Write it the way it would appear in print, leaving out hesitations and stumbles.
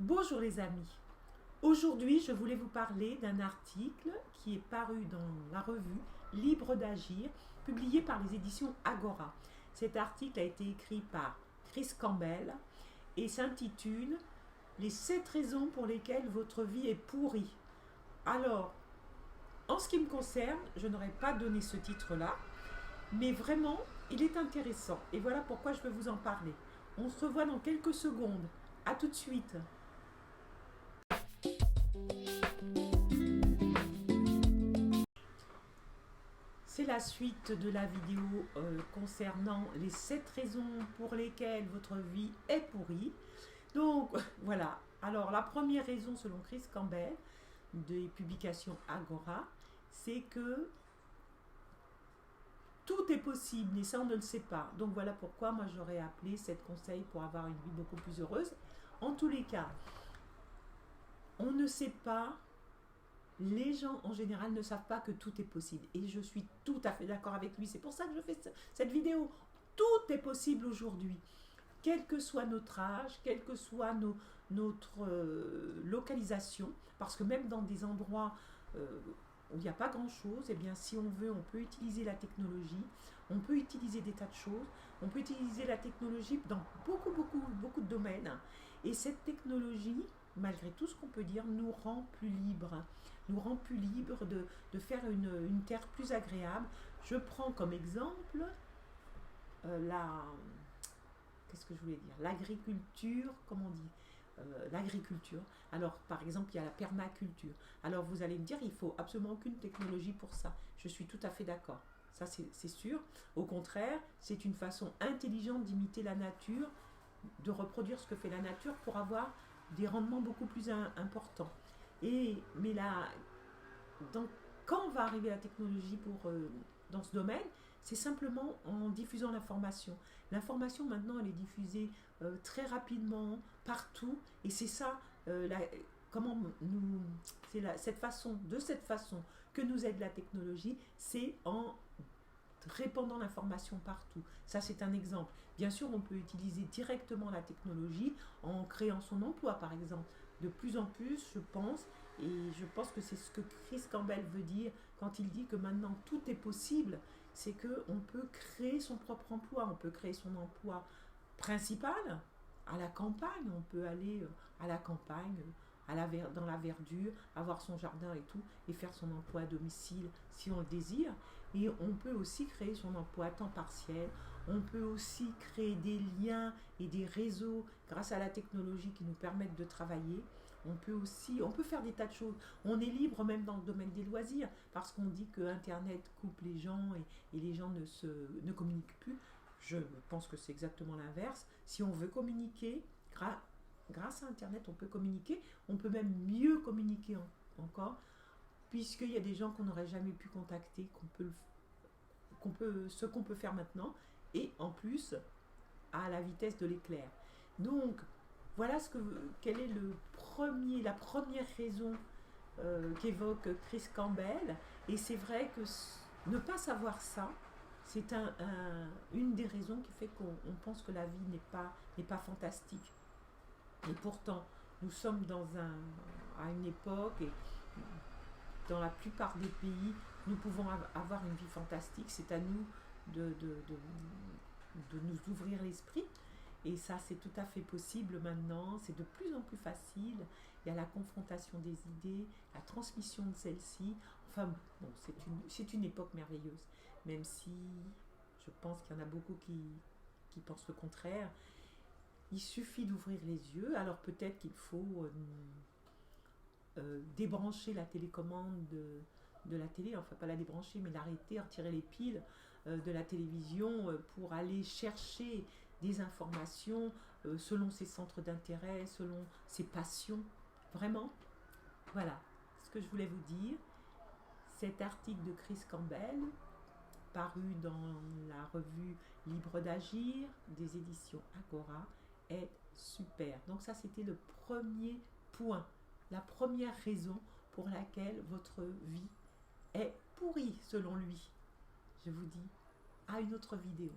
Bonjour les amis, aujourd'hui je voulais vous parler d'un article qui est paru dans la revue Libre d'Agir, publié par les éditions Agora. Cet article a été écrit par Chris Campbell et s'intitule « Les 7 raisons pour lesquelles votre vie est pourrie ». Alors, en ce qui me concerne, je n'aurais pas donné ce titre-là, mais vraiment, il est intéressant et voilà pourquoi je veux vous en parler. On se revoit dans quelques secondes. À tout de suite. C'est la suite de la vidéo concernant les 7 raisons pour lesquelles votre vie est pourrie. Donc voilà, alors la première raison selon Chris Campbell des publications Agora, c'est que tout est possible et ça on ne le sait pas. Donc voilà pourquoi moi j'aurais appelé 7 conseils pour avoir une vie beaucoup plus heureuse. En tous les cas, on ne sait pas. Les gens en général ne savent pas que tout est possible et je suis tout à fait d'accord avec lui. C'est pour ça que je fais cette vidéo. Tout est possible aujourd'hui, quel que soit notre âge, quelle que soit notre localisation, parce que même dans des endroits où il n'y a pas grand chose, eh bien si on veut, on peut utiliser la technologie, on peut utiliser des tas de choses, on peut utiliser la technologie dans beaucoup de domaines, et cette technologie, malgré tout ce qu'on peut dire, nous rend plus libres de faire une terre plus agréable. Je prends comme exemple qu'est-ce que je voulais dire, l'agriculture, comment on dit, l'agriculture. Alors par exemple il y a la permaculture. Alors vous allez me dire il faut absolument aucune technologie pour ça. Je suis tout à fait d'accord, ça c'est sûr. Au contraire, c'est une façon intelligente d'imiter la nature, de reproduire ce que fait la nature pour avoir des rendements beaucoup plus importants. Mais là, donc, quand on va arriver à la technologie dans ce domaine, c'est simplement en diffusant l'information. L'information maintenant elle est diffusée très rapidement, partout, et c'est ça, cette façon que nous aide la technologie, c'est en répandant l'information partout. Ça c'est un exemple. Bien sûr on peut utiliser directement la technologie en créant son emploi par exemple. De plus en plus je pense, et je pense que c'est ce que Chris Campbell veut dire quand il dit que maintenant tout est possible, c'est qu'on peut créer son propre emploi, on peut créer son emploi principal à la campagne, on peut aller à la campagne, dans la verdure, avoir son jardin et tout, et faire son emploi à domicile si on le désire. Et on peut aussi créer son emploi à temps partiel, on peut aussi créer des liens et des réseaux grâce à la technologie qui nous permettent de travailler. On peut faire des tas de choses. On est libre même dans le domaine des loisirs, parce qu'on dit que Internet coupe les gens et les gens ne communiquent plus. Je pense que c'est exactement l'inverse. Si on veut communiquer, grâce à Internet, on peut communiquer. On peut même mieux communiquer encore, puisqu'il y a des gens qu'on n'aurait jamais pu contacter, ce qu'on peut faire maintenant, et en plus, à la vitesse de l'éclair. Donc, voilà quelle est la première raison qu'évoque Chris Campbell. Et c'est vrai que ne pas savoir ça, c'est une des raisons qui fait qu'on pense que la vie n'est pas fantastique. Et pourtant, nous sommes à une époque, et dans la plupart des pays, nous pouvons avoir une vie fantastique. C'est à nous de nous ouvrir l'esprit. Et ça, c'est tout à fait possible maintenant. C'est de plus en plus facile. Il y a la confrontation des idées, la transmission de celles-ci. Enfin, bon, c'est une époque merveilleuse. Même si je pense qu'il y en a beaucoup qui pensent le contraire. Il suffit d'ouvrir les yeux. Alors peut-être qu'il faut débrancher la télécommande de la télé. Enfin, pas la débrancher, mais l'arrêter, retirer les piles de la télévision pour aller chercher des informations selon ses centres d'intérêt, selon ses passions. Vraiment, voilà ce que je voulais vous dire. Cet article de Chris Campbell, paru dans la revue Libre d'Agir des éditions Agora, est super. Donc ça, c'était le premier point, la première raison pour laquelle votre vie est pourrie selon lui. Je vous dis à une autre vidéo.